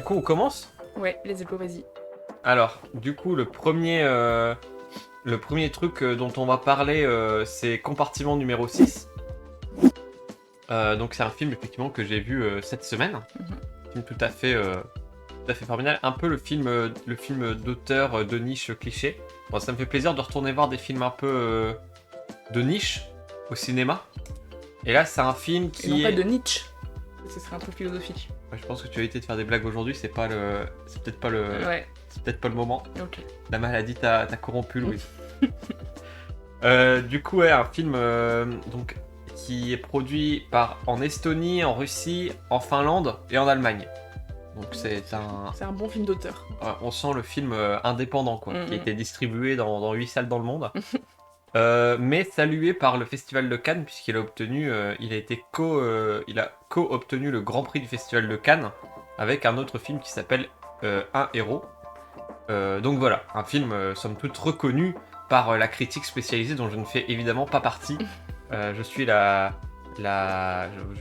coup, on commence? Ouais, let's go, vas-y. Alors, du coup, le premier truc dont on va parler, c'est Compartiment numéro 6. Donc, c'est un film, effectivement, que j'ai vu cette semaine. Un film tout à fait formidable. Un peu le film d'auteur de niche cliché. Bon, ça me fait plaisir de retourner voir des films un peu de niche au cinéma. Et là, c'est un film Et qui non est... pas de Nietzsche. Ce serait un truc philosophique. Ouais, je pense que tu as évité de faire des blagues aujourd'hui, c'est peut-être pas Ouais, le moment. ok. La maladie t'a corrompu, Louise. Du coup, ouais, un film donc, qui est produit en Estonie, en Russie, en Finlande et en Allemagne. Donc c'est un bon film d'auteur. on sent le film indépendant, quoi, qui a été distribué dans 8 salles dans le monde. Mais salué par le Festival de Cannes, puisqu'il a obtenu, il a co-obtenu le Grand Prix du Festival de Cannes avec un autre film qui s'appelle Un héros. Donc voilà, un film somme toute reconnu par la critique spécialisée dont je ne fais évidemment pas partie. Je suis je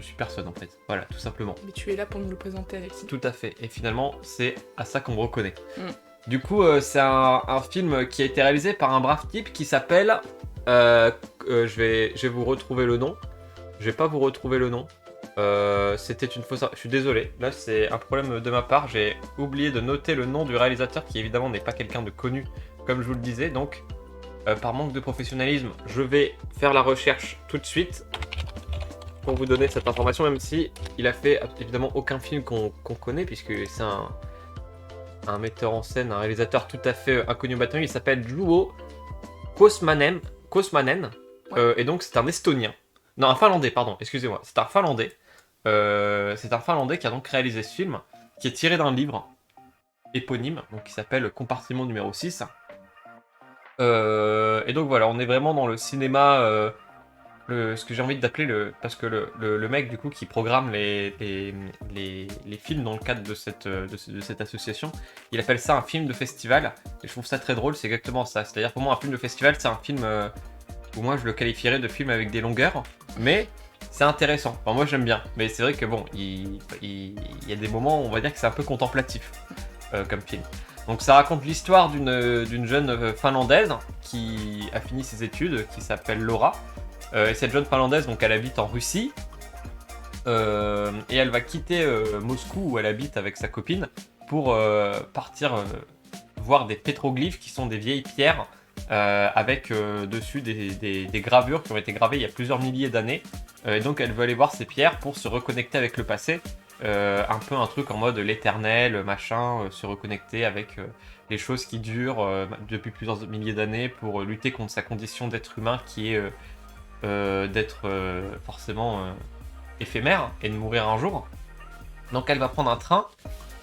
suis personne en fait, voilà, tout simplement. Mais tu es là pour nous le présenter, Alexis. Tout à fait, et finalement c'est à ça qu'on me reconnaît. Du coup, c'est un film qui a été réalisé par un brave type qui s'appelle... je vais vous retrouver le nom. Je vais pas vous retrouver le nom. C'était une fausse... Je suis désolé, là c'est un problème de ma part. J'ai oublié de noter le nom du réalisateur qui évidemment n'est pas quelqu'un de connu, comme je vous le disais. Donc, par manque de professionnalisme, je vais faire la recherche tout de suite pour vous donner cette information, même si il a fait évidemment aucun film qu'on connaît, puisque c'est un metteur en scène, un réalisateur tout à fait inconnu au bataillon. Il s'appelle Juho Kosmanen. Et donc c'est un Estonien. Non, un Finlandais, pardon, excusez-moi. C'est un Finlandais. Qui a donc réalisé ce film, qui est tiré d'un livre éponyme, donc qui s'appelle Compartiment numéro 6. Et donc voilà, on est vraiment dans le cinéma... ce que j'ai envie d'appeler parce que le mec du coup qui programme les films dans le cadre de cette association, il appelle ça un film de festival, et je trouve ça très drôle. C'est exactement ça, c'est-à-dire pour moi un film de festival c'est un film où moi je le qualifierais de film avec des longueurs, mais c'est intéressant, enfin moi j'aime bien, mais c'est vrai que bon, il y a des moments où on va dire que c'est un peu contemplatif comme film. Donc ça raconte l'histoire d'une jeune finlandaise qui a fini ses études, qui s'appelle Laura. Et cette jeune finlandaise, donc elle habite en Russie, et elle va quitter Moscou où elle habite avec sa copine pour partir voir des pétroglyphes qui sont des vieilles pierres avec dessus des gravures qui ont été gravées il y a plusieurs milliers d'années. Et donc elle veut aller voir ces pierres pour se reconnecter avec le passé, un peu un truc en mode l'éternel, machin, se reconnecter avec les choses qui durent depuis plusieurs milliers d'années pour lutter contre sa condition d'être humain qui est... d'être forcément éphémère et de mourir un jour. Donc elle va prendre un train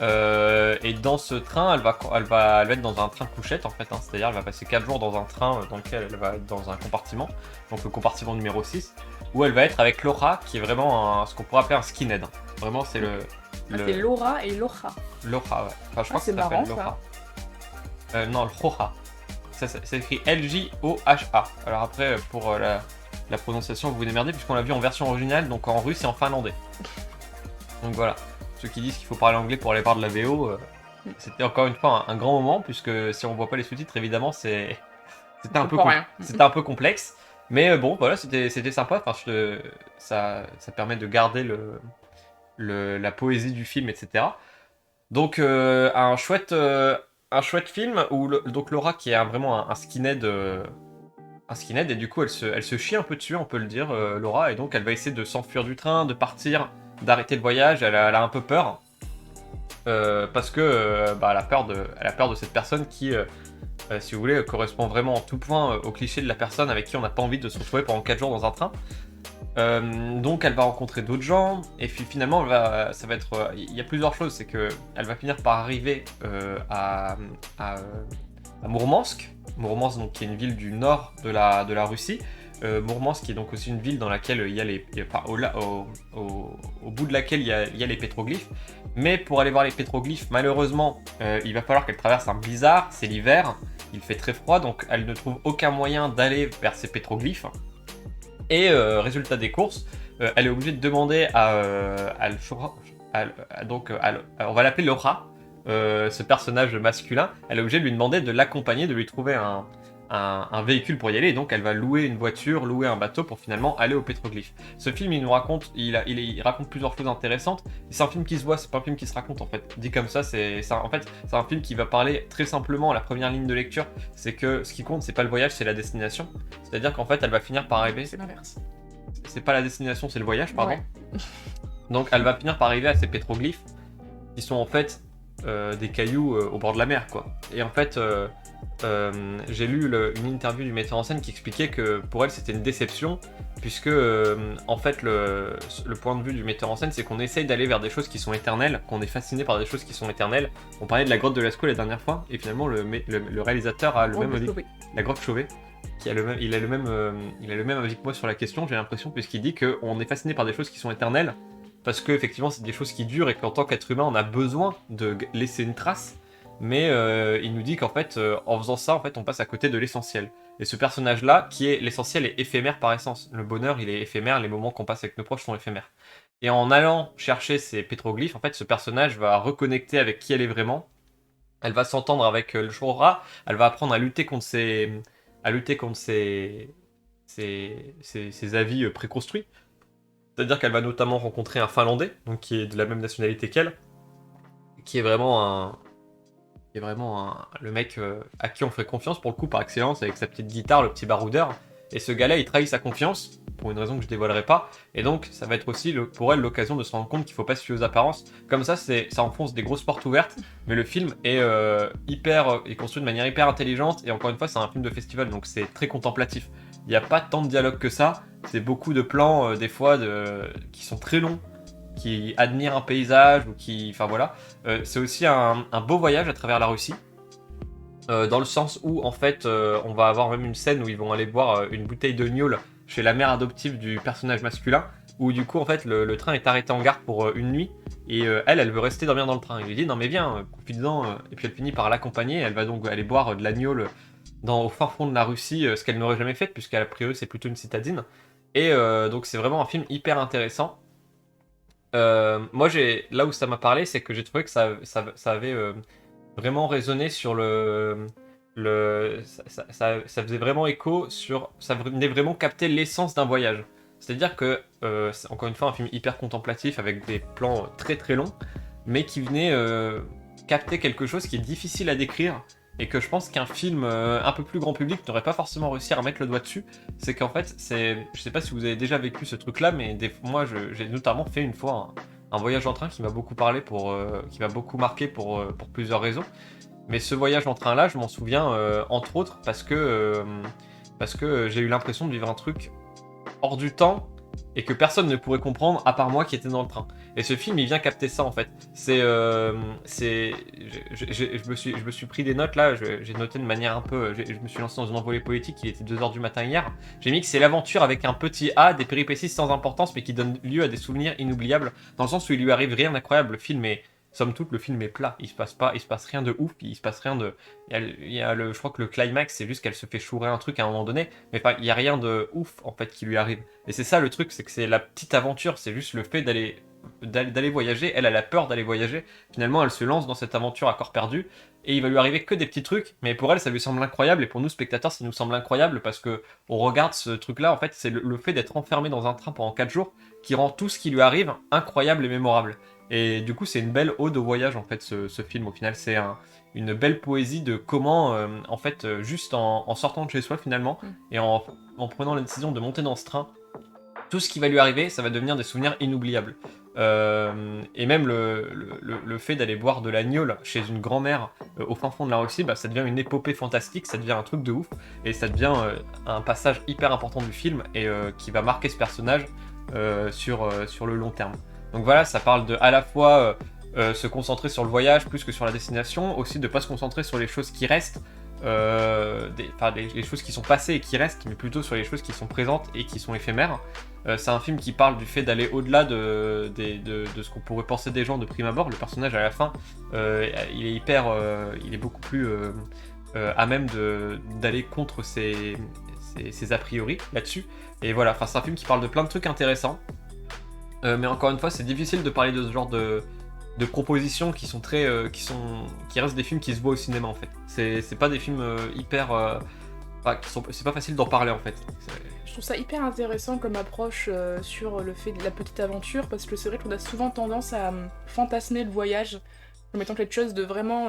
et dans ce train elle va être dans un train couchette en fait, hein. C'est-à-dire elle va passer 4 jours dans un train dans lequel elle va être dans un compartiment, donc le compartiment numéro 6, où elle va être avec Laura qui est vraiment ce qu'on pourrait appeler un skinhead. Vraiment c'est c'est Laura et Laura. Laura, ouais. Enfin je crois que c'est ça s'appelle marrant, Laura. Non, Laura. Ça c'est écrit L-J-O-H-A. Alors après pour la prononciation, vous vous démerdez puisqu'on l'a vu en version originale, donc en russe et en finlandais. Donc voilà, ceux qui disent qu'il faut parler anglais pour aller voir de la VO, c'était encore une fois un grand moment, puisque si on voit pas les sous-titres, évidemment, c'était un peu complexe. Mais bon, voilà, c'était sympa. Enfin, ça permet de garder la poésie du film, etc. Donc un chouette film où donc Laura qui est vraiment un skinhead. Un skinhead, et du coup elle se chie un peu dessus, on peut le dire, Laura, et donc elle va essayer de s'enfuir du train, de partir, d'arrêter le voyage. Elle a un peu peur parce que elle a peur de cette personne qui, si vous voulez, correspond vraiment en tout point au cliché de la personne avec qui on n'a pas envie de se retrouver pendant 4 jours dans un train. Donc elle va rencontrer d'autres gens, et puis finalement il y a plusieurs choses. C'est que elle va finir par arriver à Mourmansk, donc, qui est une ville du nord de la Russie. Mourmansk qui est donc aussi une ville dans laquelle il y a au bout de laquelle il y a les pétroglyphes. Mais pour aller voir les pétroglyphes, malheureusement, il va falloir qu'elle traverse un blizzard, c'est l'hiver, il fait très froid, donc elle ne trouve aucun moyen d'aller vers ces pétroglyphes. Et résultat des courses, elle est obligée de demander à on va l'appeler Laura, ce personnage masculin, elle est obligée de lui demander de l'accompagner, de lui trouver un véhicule pour y aller, et donc elle va louer une voiture, louer un bateau pour finalement aller au pétroglyphe. Ce film, il raconte plusieurs choses intéressantes. C'est un film qui se voit, c'est pas un film qui se raconte en fait. Dit comme ça, c'est un film qui va parler très simplement à la première ligne de lecture. C'est que ce qui compte, c'est pas le voyage, c'est la destination. C'est-à-dire qu'en fait, elle va finir par arriver. C'est l'inverse. C'est pas la destination, c'est le voyage, pardon. Ouais. Donc elle va finir par arriver à ces pétroglyphes qui sont en fait des cailloux au bord de la mer, quoi. Et en fait, j'ai lu une interview du metteur en scène qui expliquait que pour elle c'était une déception, puisque en fait le point de vue du metteur en scène, c'est qu'on essaye d'aller vers des choses qui sont éternelles, qu'on est fasciné par des choses qui sont éternelles. On parlait de la grotte de Lascaux la dernière fois, et finalement le réalisateur a le même avis. La grotte Chauvet. Il a le même avis que moi sur la question, j'ai l'impression, puisqu'il dit qu'on est fasciné par des choses qui sont éternelles, parce que effectivement c'est des choses qui durent et qu'en tant qu'être humain on a besoin de laisser une trace, mais il nous dit qu'en fait en faisant ça en fait on passe à côté de l'essentiel. Et ce personnage là qui est l'essentiel est éphémère par essence. Le bonheur il est éphémère, les moments qu'on passe avec nos proches sont éphémères. Et en allant chercher ces pétroglyphes, en fait ce personnage va reconnecter avec qui elle est vraiment. Elle va s'entendre avec le Shura, elle va apprendre à lutter contre ses avis préconstruits. C'est-à-dire qu'elle va notamment rencontrer un Finlandais, donc qui est de la même nationalité qu'elle, qui est vraiment le mec à qui on fait confiance pour le coup par excellence, avec sa petite guitare, le petit baroudeur. Et ce gars-là, il trahit sa confiance, pour une raison que je dévoilerai pas, et donc ça va être aussi pour elle l'occasion de se rendre compte qu'il faut pas se fier aux apparences. Comme ça enfonce des grosses portes ouvertes, mais le film est est construit de manière hyper intelligente, et encore une fois c'est un film de festival, donc c'est très contemplatif. Il n'y a pas tant de dialogue que ça, c'est beaucoup de plans des fois qui sont très longs, qui admirent un paysage, ou qui... Enfin voilà. C'est aussi un beau voyage à travers la Russie. Dans le sens où en fait on va avoir même une scène où ils vont aller boire une bouteille de gnôle chez la mère adoptive du personnage masculin, où du coup en fait le train est arrêté en gare pour une nuit, et elle veut rester dormir dans le train. Il lui dit non mais viens, confie-dedans, et puis elle finit par l'accompagner. Elle va donc aller boire de la gnôle au fin fond de la Russie, ce qu'elle n'aurait jamais fait puisqu'à priori c'est plutôt une citadine. Et donc c'est vraiment un film hyper intéressant. Moi là où ça m'a parlé, c'est que j'ai trouvé que ça avait vraiment résonné sur ça faisait vraiment écho sur, ça venait vraiment capter l'essence d'un voyage. C'est-à-dire que c'est encore une fois un film hyper contemplatif avec des plans très très longs, mais qui venait capter quelque chose qui est difficile à décrire, et que je pense qu'un film un peu plus grand public n'aurait pas forcément réussi à remettre le doigt dessus. C'est qu'en fait, je sais pas si vous avez déjà vécu ce truc-là, mais moi j'ai notamment fait une fois un voyage en train qui m'a beaucoup parlé qui m'a beaucoup marqué pour plusieurs raisons. Mais ce voyage en train là, je m'en souviens entre autres parce que j'ai eu l'impression de vivre un truc hors du temps et que personne ne pourrait comprendre à part moi qui était dans le train. Et ce film, il vient capter ça en fait. Je me suis pris des notes là, j'ai noté de manière un peu... Je me suis lancé dans une envolée politique, il était 2h du matin hier. J'ai mis que c'est l'aventure avec un petit A, des péripéties sans importance mais qui donnent lieu à des souvenirs inoubliables, dans le sens où il lui arrive rien d'incroyable. Le film est... Somme toute, le film est plat, il se passe rien de ouf, il se passe rien de... je crois que le climax, c'est juste qu'elle se fait chourer un truc à un moment donné, mais il y a rien de ouf, en fait, qui lui arrive. Et c'est ça le truc, c'est que c'est la petite aventure, c'est juste le fait d'aller voyager. Elle a peur d'aller voyager, finalement elle se lance dans cette aventure à corps perdu, et il va lui arriver que des petits trucs, mais pour elle ça lui semble incroyable, et pour nous spectateurs ça nous semble incroyable, parce que on regarde ce truc là, en fait c'est le fait d'être enfermé dans un train pendant 4 jours, qui rend tout ce qui lui arrive incroyable et mémorable. Et du coup c'est une belle ode au voyage en fait ce film. Au final c'est une belle poésie de comment en fait juste en sortant de chez soi finalement, et en prenant la décision de monter dans ce train, tout ce qui va lui arriver ça va devenir des souvenirs inoubliables. Et même le fait d'aller boire de la gnôle chez une grand-mère au fin fond de la Russie, ça devient une épopée fantastique, ça devient un truc de ouf, et ça devient un passage hyper important du film, et qui va marquer ce personnage sur le long terme. Donc voilà, ça parle de à la fois se concentrer sur le voyage plus que sur la destination, aussi de pas se concentrer sur les choses qui restent, les choses qui sont passées et qui restent, mais plutôt sur les choses qui sont présentes et qui sont éphémères. C'est un film qui parle du fait d'aller au-delà de ce qu'on pourrait penser des gens de prime abord. Le personnage à la fin, il est beaucoup plus à même d'aller contre ses a priori là-dessus. Et voilà, c'est un film qui parle de plein de trucs intéressants. Mais encore une fois, c'est difficile de parler de ce genre de propositions qui sont très, qui restent des films qui se voient au cinéma en fait. C'est pas des films hyper, c'est pas facile d'en parler en fait. Je trouve ça hyper intéressant comme approche sur le fait de la petite aventure, parce que c'est vrai qu'on a souvent tendance à fantasmer le voyage comme étant quelque chose de vraiment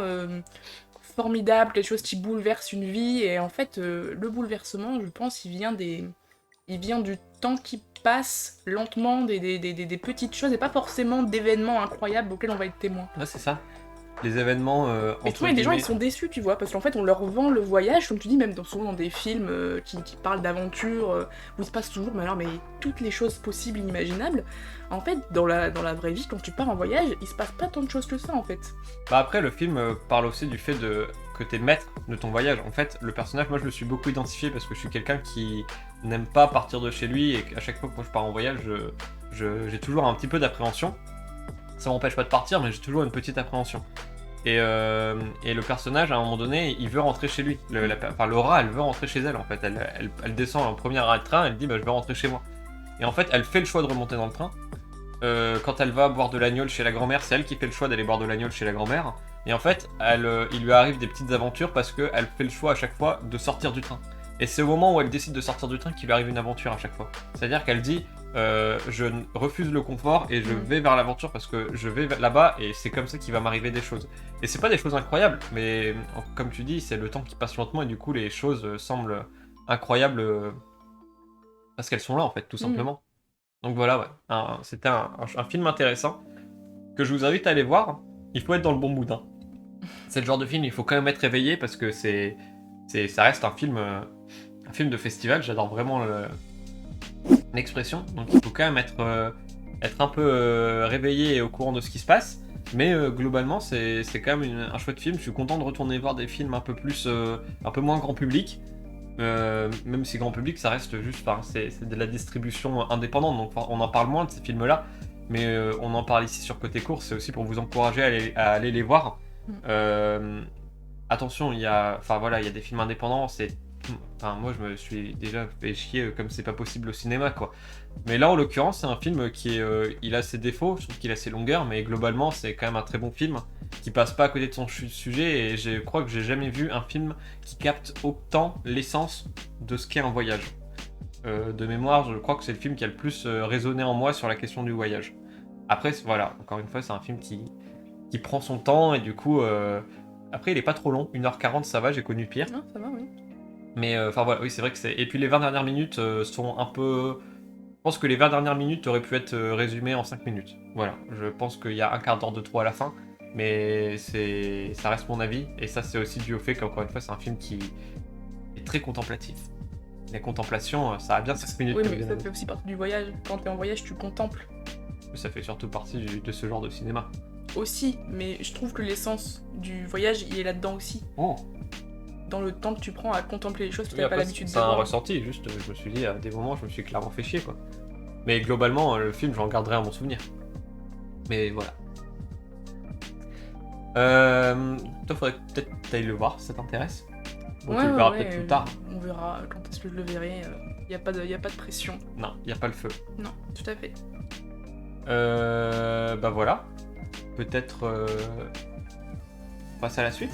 formidable, quelque chose qui bouleverse une vie, et en fait, le bouleversement, je pense, il vient du temps qui passe lentement, des petites choses, et pas forcément d'événements incroyables auxquels on va être témoin. Ouais, c'est ça. Les événements Mais souvent, il y a des gens, ils sont déçus, tu vois, parce qu'en fait, on leur vend le voyage, comme tu dis, même souvent dans des films qui parlent d'aventure, où il se passe toujours, mais toutes les choses possibles, inimaginables. En fait, dans la vraie vie, quand tu pars en voyage, il se passe pas tant de choses que ça, en fait. Bah après, le film parle aussi du fait que t'es maître de ton voyage. En fait, le personnage, moi je me suis beaucoup identifié parce que je suis quelqu'un qui n'aime pas partir de chez lui et qu'à chaque fois que moi je pars en voyage, j'ai toujours un petit peu d'appréhension. Ça m'empêche pas de partir, mais j'ai toujours une petite appréhension. Et le personnage, à un moment donné, il veut rentrer chez lui. Laura, elle veut rentrer chez elle en fait. Elle descend en premier arrêt de train, elle dit bah, je veux rentrer chez moi. Et en fait, elle fait le choix de remonter dans le train. Quand elle va boire de l'agnole chez la grand-mère, c'est elle qui fait le choix d'aller boire de l'agnole chez la grand-mère. Et en fait, il lui arrive des petites aventures parce qu'elle fait le choix à chaque fois de sortir du train. Et c'est au moment où elle décide de sortir du train qu'il lui arrive une aventure à chaque fois. C'est-à-dire qu'elle dit je refuse le confort et je vais vers l'aventure parce que je vais là-bas et c'est comme ça qu'il va m'arriver des choses. Et c'est pas des choses incroyables, mais comme tu dis, c'est le temps qui passe lentement et du coup les choses semblent incroyables parce qu'elles sont là en fait, tout simplement. Donc voilà, ouais. C'était un film intéressant que je vous invite à aller voir. Il faut être dans le bon mood. Hein. C'est le genre de film, il faut quand même être réveillé parce que ça reste un film de festival. J'adore vraiment l'expression. Donc il faut quand même être un peu réveillé et au courant de ce qui se passe. Mais globalement, c'est quand même un chouette film. Je suis content de retourner voir des films un peu moins grand public. Même si grand public, ça reste juste, c'est de la distribution indépendante, donc on en parle moins de ces films-là, mais on en parle ici sur Côté Course, c'est aussi pour vous encourager à aller les voir. Attention, il y a des films indépendants, moi je me suis déjà fait chier comme c'est pas possible au cinéma, quoi. Mais là, en l'occurrence, c'est un film il a ses défauts, je trouve qu'il a ses longueurs, mais globalement, c'est quand même un très bon film qui passe pas à côté de son sujet, et je crois que j'ai jamais vu un film qui capte autant l'essence de ce qu'est un voyage. De mémoire, je crois que c'est le film qui a le plus résonné en moi sur la question du voyage. Après, voilà, encore une fois, c'est un film qui prend son temps, et du coup, après, il est pas trop long, 1h40, ça va, j'ai connu pire. Non, ça va, oui. Mais voilà, oui, c'est vrai que c'est. Et puis les 20 dernières minutes sont un peu. Je pense que les 20 dernières minutes auraient pu être résumées en 5 minutes. Voilà, je pense qu'il y a un quart d'heure de trop à la fin, mais ça reste mon avis, et ça c'est aussi dû au fait qu'encore une fois c'est un film qui est très contemplatif. La contemplation, ça a bien 5 minutes. Oui, mais ça fait aussi partie du voyage. Quand t'es en voyage, tu contemples. Ça fait surtout partie de ce genre de cinéma. Aussi, mais je trouve que l'essence du voyage, il est là-dedans aussi. Oh. Dans le temps que tu prends à contempler les choses que tu Oui, n'as pas l'habitude de voir. C'est un ressenti, juste je me suis dit, à des moments, je me suis clairement fait chier, quoi. Mais globalement, le film, j'en garderai à mon souvenir. Mais voilà. Toi, faudrait peut-être que t'ailles le voir, si ça t'intéresse. Bon, tu le verras peut-être plus tard. On verra quand est-ce que je le verrai. Y a pas de pression. Non, y a pas le feu. Non, tout à fait. Bah voilà. Peut-être... passer à la suite.